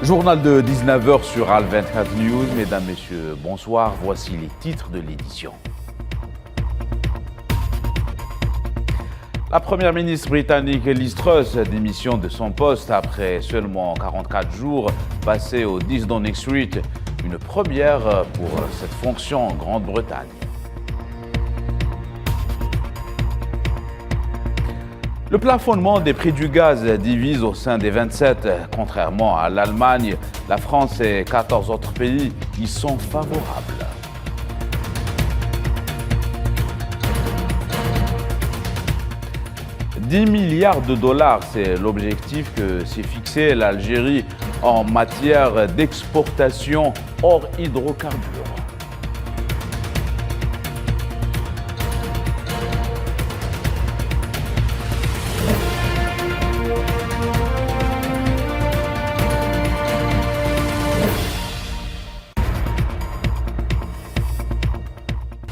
Journal de 19h sur Al 24 News. Mesdames, Messieurs, bonsoir. Voici les titres de l'édition. La première ministre britannique Liz Truss démissionne de son poste après seulement 44 jours passés au 10 Downing Street. Une première pour cette fonction en Grande-Bretagne. Le plafonnement des prix du gaz divise au sein des 27. Contrairement à l'Allemagne, la France et 14 autres pays y sont favorables. « 10 milliards de dollars, c'est l'objectif que s'est fixé l'Algérie en matière d'exportation hors hydrocarbures.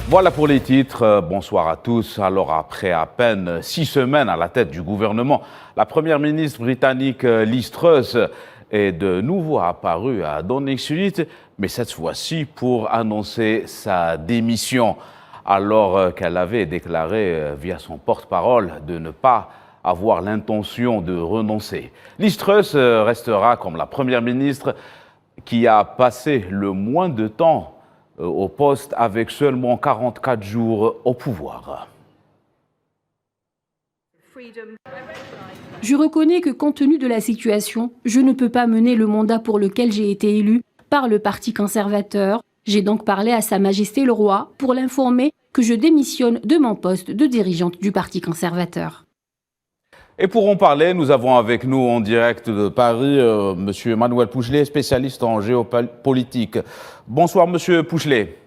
Voilà pour les titres. Bonsoir à tous. Alors, après à peine 6 semaines à la tête du gouvernement, la première ministre britannique Liz Truss est de nouveau apparue à Downing Street, mais cette fois-ci pour annoncer sa démission, alors qu'elle avait déclaré via son porte-parole de ne pas avoir l'intention de renoncer. Liz Truss restera comme la première ministre qui a passé le moins de temps au poste avec seulement 44 jours au pouvoir. Je reconnais que compte tenu de la situation, je ne peux pas mener le mandat pour lequel j'ai été élu par le Parti conservateur. J'ai donc parlé à Sa Majesté le Roi pour l'informer que je démissionne de mon poste de dirigeante du Parti conservateur. Et pour en parler, nous avons avec nous en direct de Paris Monsieur Manuel Pouchelet, spécialiste en géopolitique. Bonsoir Monsieur Pouchelet.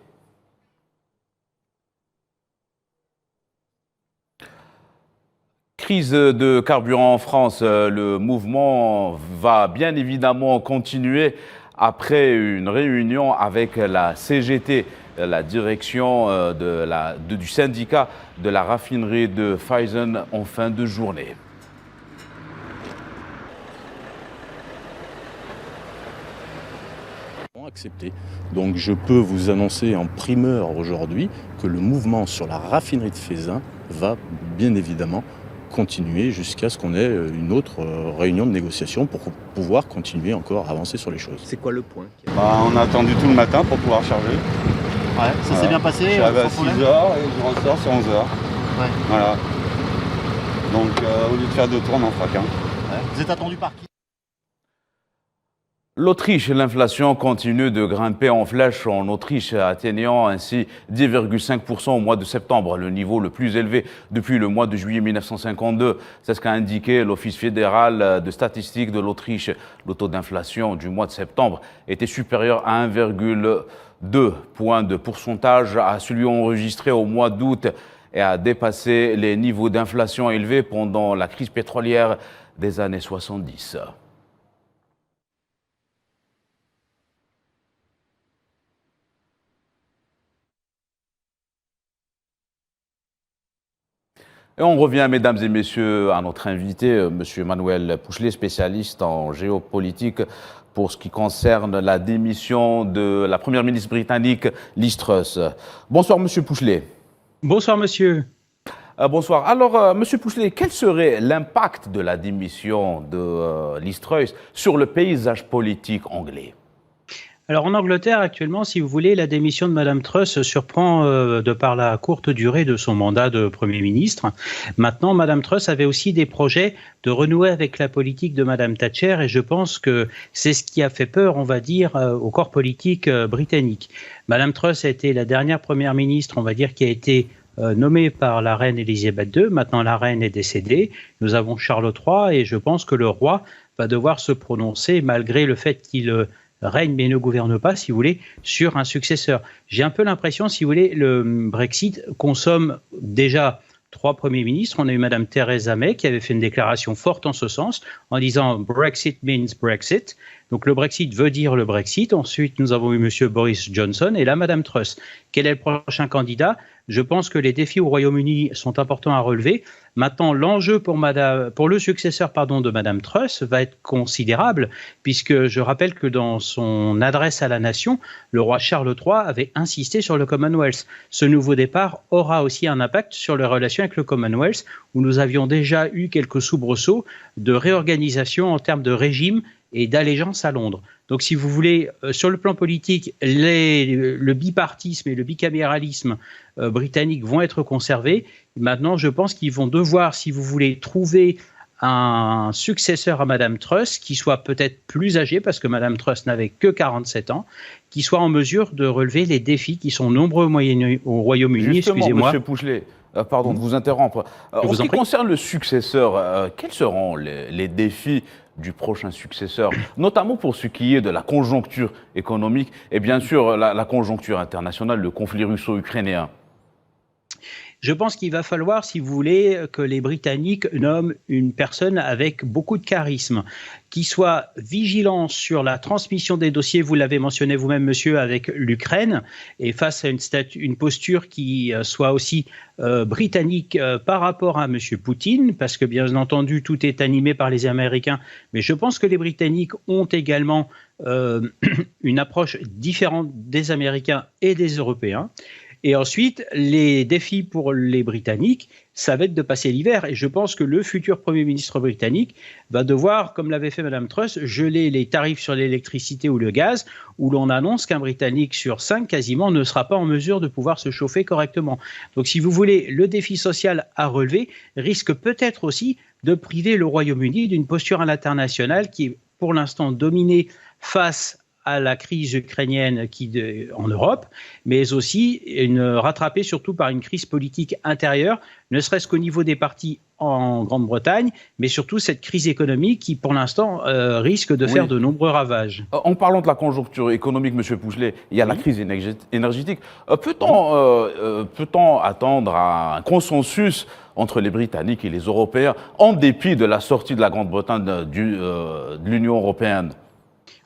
Crise de carburant en France, le mouvement va bien évidemment continuer après une réunion avec la CGT, la direction du syndicat de la raffinerie de Faizen en fin de journée. Accepté. Donc je peux vous annoncer en primeur aujourd'hui que le mouvement sur la raffinerie de Faizen va bien évidemment continuer jusqu'à ce qu'on ait une autre réunion de négociation pour pouvoir continuer encore à avancer sur les choses. C'est quoi le point? On a attendu tout le matin pour pouvoir charger. Ouais, ça s'est bien passé. Je suis arrivé à 6h et je ressors sur 11h. Ouais. Voilà. Donc au lieu de faire 2 tours, on en fera qu'un. Ouais. Vous êtes attendu par qui? L'Autriche, l'inflation continue de grimper en flèche en Autriche, atteignant ainsi 10,5% au mois de septembre, le niveau le plus élevé depuis le mois de juillet 1952. C'est ce qu'a indiqué l'Office fédéral de statistique de l'Autriche. Le taux d'inflation du mois de septembre était supérieur à 1,2 points de pourcentage à celui enregistré au mois d'août et a dépassé les niveaux d'inflation élevés pendant la crise pétrolière des années 70. Et on revient, mesdames et messieurs, à notre invité, M. Manuel Pouchelet, spécialiste en géopolitique, pour ce qui concerne la démission de la première ministre britannique, Liz Truss. Bonsoir, M. Pouchelet. Bonsoir, monsieur. Bonsoir. Alors, M. Pouchelet, quel serait l'impact de la démission de Liz Truss sur le paysage politique anglais ? Alors en Angleterre actuellement, si vous voulez, la démission de Madame Truss surprend de par la courte durée de son mandat de Premier ministre. Maintenant, Madame Truss avait aussi des projets de renouer avec la politique de Madame Thatcher et je pense que c'est ce qui a fait peur, on va dire, au corps politique britannique. Madame Truss a été la dernière Première ministre, on va dire, qui a été nommée par la reine Elisabeth II. Maintenant, la reine est décédée. Nous avons Charles III et je pense que le roi va devoir se prononcer malgré le fait qu'il règne mais ne gouverne pas, si vous voulez, sur un successeur. J'ai un peu l'impression, si vous voulez, le Brexit consomme déjà 3 premiers ministres. On a eu Madame Theresa May qui avait fait une déclaration forte en ce sens, en disant « Brexit means Brexit ». Donc le Brexit veut dire le Brexit. Ensuite, nous avons eu Monsieur Boris Johnson et là, Madame Truss. Quel est le prochain candidat? Je pense que les défis au Royaume-Uni sont importants à relever. Maintenant, l'enjeu pour le successeur de Madame Truss va être considérable, puisque je rappelle que dans son adresse à la nation, le roi Charles III avait insisté sur le Commonwealth. Ce nouveau départ aura aussi un impact sur les relations avec le Commonwealth, où nous avions déjà eu quelques soubresauts de réorganisation en termes de régime et d'allégeance à Londres. Donc, si vous voulez, sur le plan politique, le bipartisme et le bicaméralisme britannique vont être conservés. Maintenant, je pense qu'ils vont devoir, si vous voulez, trouver un successeur à Madame Truss qui soit peut-être plus âgé, parce que Madame Truss n'avait que 47 ans, qui soit en mesure de relever les défis qui sont nombreux au Royaume-Uni. Justement, excusez-moi. Monsieur Pouchelet, pardon de vous interrompre. En ce qui concerne le successeur, quels seront les défis du prochain successeur, notamment pour ce qui est de la conjoncture économique et bien sûr la conjoncture internationale, le conflit russo-ukrainien? Je pense qu'il va falloir, si vous voulez, que les Britanniques nomment une personne avec beaucoup de charisme, qui soit vigilant sur la transmission des dossiers, vous l'avez mentionné vous-même, monsieur, avec l'Ukraine, et face à une posture qui soit aussi britannique par rapport à monsieur Poutine, parce que bien entendu, tout est animé par les Américains, mais je pense que les Britanniques ont également une approche différente des Américains et des Européens. Et ensuite, les défis pour les Britanniques, ça va être de passer l'hiver. Et je pense que le futur Premier ministre britannique va devoir, comme l'avait fait Mme Truss, geler les tarifs sur l'électricité ou le gaz, où l'on annonce qu'un Britannique sur 5, quasiment, ne sera pas en mesure de pouvoir se chauffer correctement. Donc, si vous voulez, le défi social à relever risque peut-être aussi de priver le Royaume-Uni d'une posture à l'international qui est pour l'instant dominée face à la crise ukrainienne en Europe, mais aussi rattrapée surtout par une crise politique intérieure, ne serait-ce qu'au niveau des partis en Grande-Bretagne, mais surtout cette crise économique qui, pour l'instant, risque de faire de nombreux ravages. En parlant de la conjoncture économique, M. Pouchelet, il y a la crise énergétique. Peut-on attendre un consensus entre les Britanniques et les Européens, en dépit de la sortie de la Grande-Bretagne de l'Union européenne?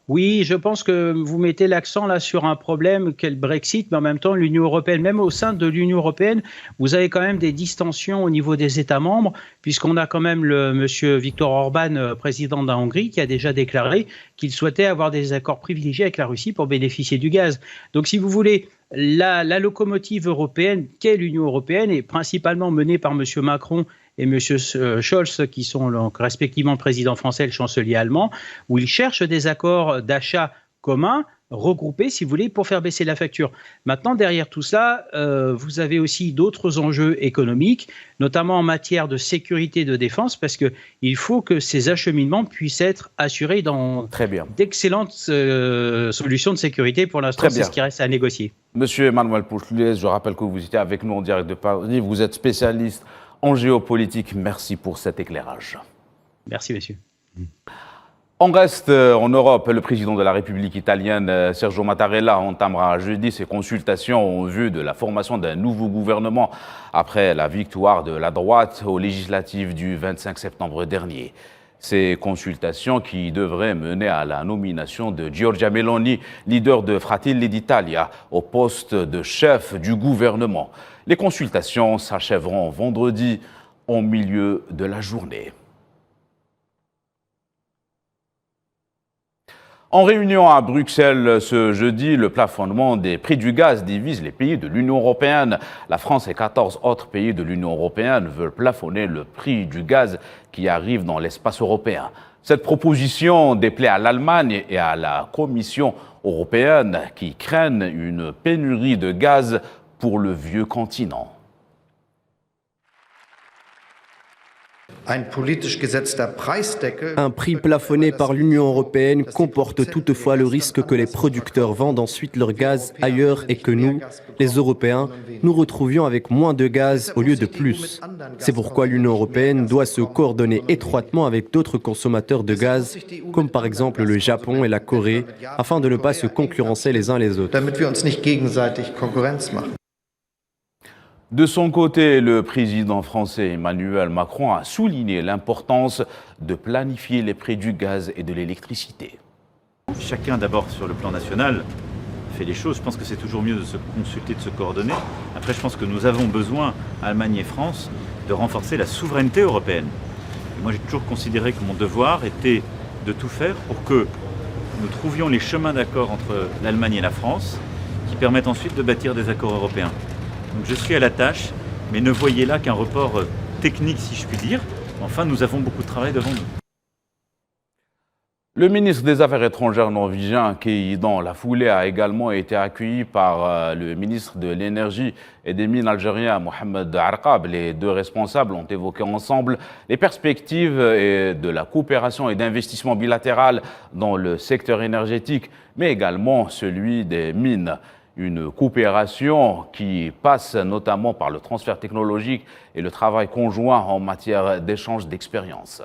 Oui, je pense que vous mettez l'accent là sur un problème qu'est le Brexit, mais en même temps l'Union européenne, même au sein de l'Union européenne, vous avez quand même des distensions au niveau des États membres, puisqu'on a quand même monsieur Viktor Orban, président de la Hongrie, qui a déjà déclaré qu'il souhaitait avoir des accords privilégiés avec la Russie pour bénéficier du gaz. Donc si vous voulez, la locomotive européenne qu'est l'Union européenne est principalement menée par monsieur Macron et M. Scholz, qui sont donc respectivement le président français et le chancelier allemand, où ils cherchent des accords d'achat communs, regroupés, si vous voulez, pour faire baisser la facture. Maintenant, derrière tout ça, vous avez aussi d'autres enjeux économiques, notamment en matière de sécurité et de défense, parce qu'il faut que ces acheminements puissent être assurés dans d'excellentes solutions de sécurité. Pour l'instant, c'est ce qui reste à négocier. Monsieur Emmanuel Pouchelet, je rappelle que vous étiez avec nous en direct de Paris, vous êtes spécialiste en géopolitique. Merci pour cet éclairage. Merci, monsieur. On reste en Europe. Le président de la République italienne, Sergio Mattarella, entamera jeudi ses consultations en vue de la formation d'un nouveau gouvernement après la victoire de la droite aux législatives du 25 septembre dernier. Ces consultations qui devraient mener à la nomination de Giorgia Meloni, leader de Fratelli d'Italia, au poste de chef du gouvernement. Les consultations s'achèveront vendredi au milieu de la journée. En réunion à Bruxelles ce jeudi, le plafonnement des prix du gaz divise les pays de l'Union européenne. La France et 14 autres pays de l'Union européenne veulent plafonner le prix du gaz qui arrive dans l'espace européen. Cette proposition déplaît à l'Allemagne et à la Commission européenne qui craignent une pénurie de gaz pour le vieux continent. Un prix plafonné par l'Union européenne comporte toutefois le risque que les producteurs vendent ensuite leur gaz ailleurs et que nous, les Européens, nous retrouvions avec moins de gaz au lieu de plus. C'est pourquoi l'Union européenne doit se coordonner étroitement avec d'autres consommateurs de gaz, comme par exemple le Japon et la Corée, afin de ne pas se concurrencer les uns les autres. De son côté, le président français Emmanuel Macron a souligné l'importance de planifier les prix du gaz et de l'électricité. Chacun d'abord sur le plan national fait les choses. Je pense que c'est toujours mieux de se consulter, de se coordonner. Après, je pense que nous avons besoin, Allemagne et France, de renforcer la souveraineté européenne. Et moi, j'ai toujours considéré que mon devoir était de tout faire pour que nous trouvions les chemins d'accord entre l'Allemagne et la France qui permettent ensuite de bâtir des accords européens. Donc je suis à la tâche, mais ne voyez là qu'un report technique, si je puis dire. Enfin, nous avons beaucoup de travail devant nous. Le ministre des Affaires étrangères norvégien, qui dans la foulée a également été accueilli par le ministre de l'Énergie et des Mines algérien, Mohamed Arqab. Les deux responsables ont évoqué ensemble les perspectives de la coopération et d'investissement bilatéral dans le secteur énergétique, mais également celui des mines. Une coopération qui passe notamment par le transfert technologique et le travail conjoint en matière d'échange d'expériences.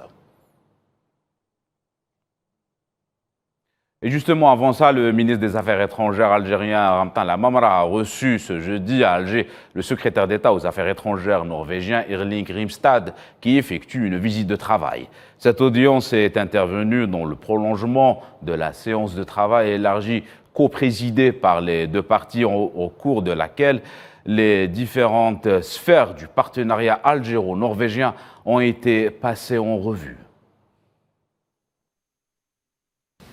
Et justement, avant ça, le ministre des Affaires étrangères algérien Ramtan Lamamra a reçu ce jeudi à Alger le secrétaire d'État aux Affaires étrangères norvégien Erling Grimstad, qui effectue une visite de travail. Cette audience est intervenue dans le prolongement de la séance de travail élargie co-présidée par les deux parties au cours de laquelle les différentes sphères du partenariat algéro-norvégien ont été passées en revue.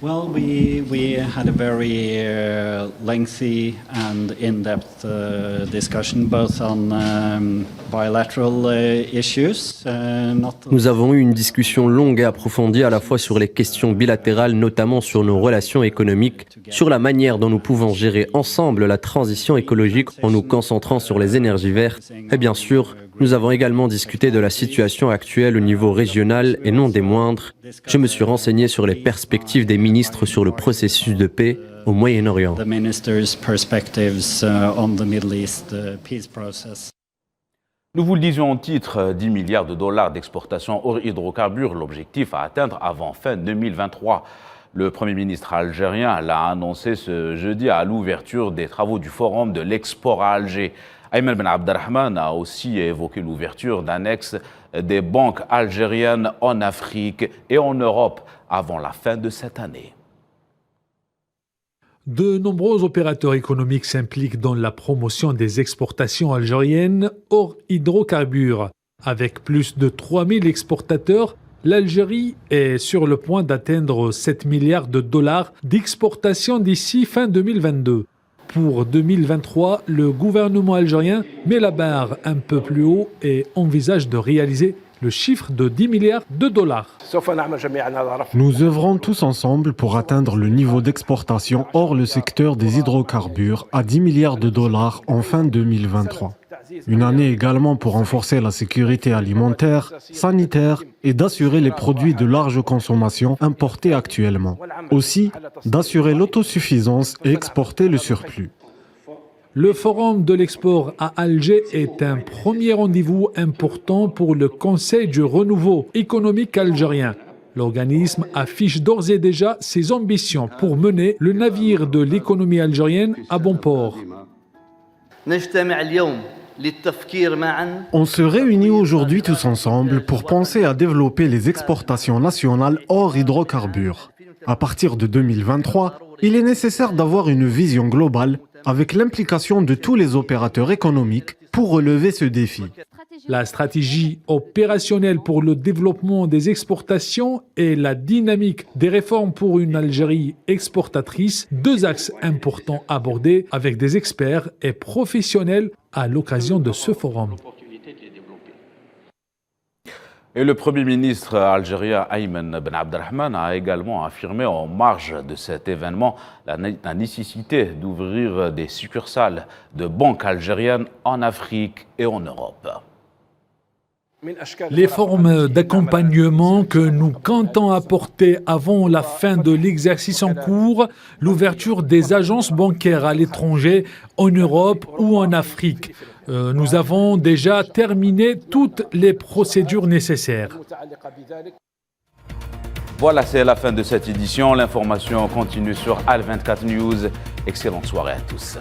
Well, we had a very lengthy and in-depth discussion both on bilateral issues. Nous avons eu une discussion longue et approfondie à la fois sur les questions bilatérales, notamment sur nos relations économiques, sur la manière dont nous pouvons gérer ensemble la transition écologique en nous concentrant sur les énergies vertes. Et bien sûr, nous avons également discuté de la situation actuelle au niveau régional et non des moindres. Je me suis renseigné sur les perspectives des ministres sur le processus de paix au Moyen-Orient. Nous vous le disions en titre, 10 milliards de dollars d'exportation hors hydrocarbures, l'objectif à atteindre avant fin 2023. Le Premier ministre algérien l'a annoncé ce jeudi à l'ouverture des travaux du Forum de l'export à Alger. Ayman Ben Abdelrahman a aussi évoqué l'ouverture d'annexes des banques algériennes en Afrique et en Europe avant la fin de cette année. De nombreux opérateurs économiques s'impliquent dans la promotion des exportations algériennes hors hydrocarbures. Avec plus de 3000 exportateurs, l'Algérie est sur le point d'atteindre 7 milliards de dollars d'exportation d'ici fin 2022. Pour 2023, le gouvernement algérien met la barre un peu plus haut et envisage de réaliser le chiffre de 10 milliards de dollars. Nous œuvrons tous ensemble pour atteindre le niveau d'exportation hors le secteur des hydrocarbures à 10 milliards de dollars en fin 2023. Une année également pour renforcer la sécurité alimentaire, sanitaire et d'assurer les produits de large consommation importés actuellement. Aussi, d'assurer l'autosuffisance et exporter le surplus. Le Forum de l'export à Alger est un premier rendez-vous important pour le Conseil du renouveau économique algérien. L'organisme affiche d'ores et déjà ses ambitions pour mener le navire de l'économie algérienne à bon port. On se réunit aujourd'hui tous ensemble pour penser à développer les exportations nationales hors hydrocarbures. À partir de 2023, il est nécessaire d'avoir une vision globale avec l'implication de tous les opérateurs économiques pour relever ce défi. La stratégie opérationnelle pour le développement des exportations et la dynamique des réformes pour une Algérie exportatrice, deux axes importants abordés avec des experts et professionnels à l'occasion de ce forum. Et le Premier ministre algérien Ayman Ben Abdelrahman a également affirmé en marge de cet événement la nécessité d'ouvrir des succursales de banques algériennes en Afrique et en Europe. Les formes d'accompagnement que nous comptons apporter avant la fin de l'exercice en cours, l'ouverture des agences bancaires à l'étranger, en Europe ou en Afrique. Nous avons déjà terminé toutes les procédures nécessaires. Voilà, c'est la fin de cette édition. L'information continue sur Al 24 News. Excellente soirée à tous.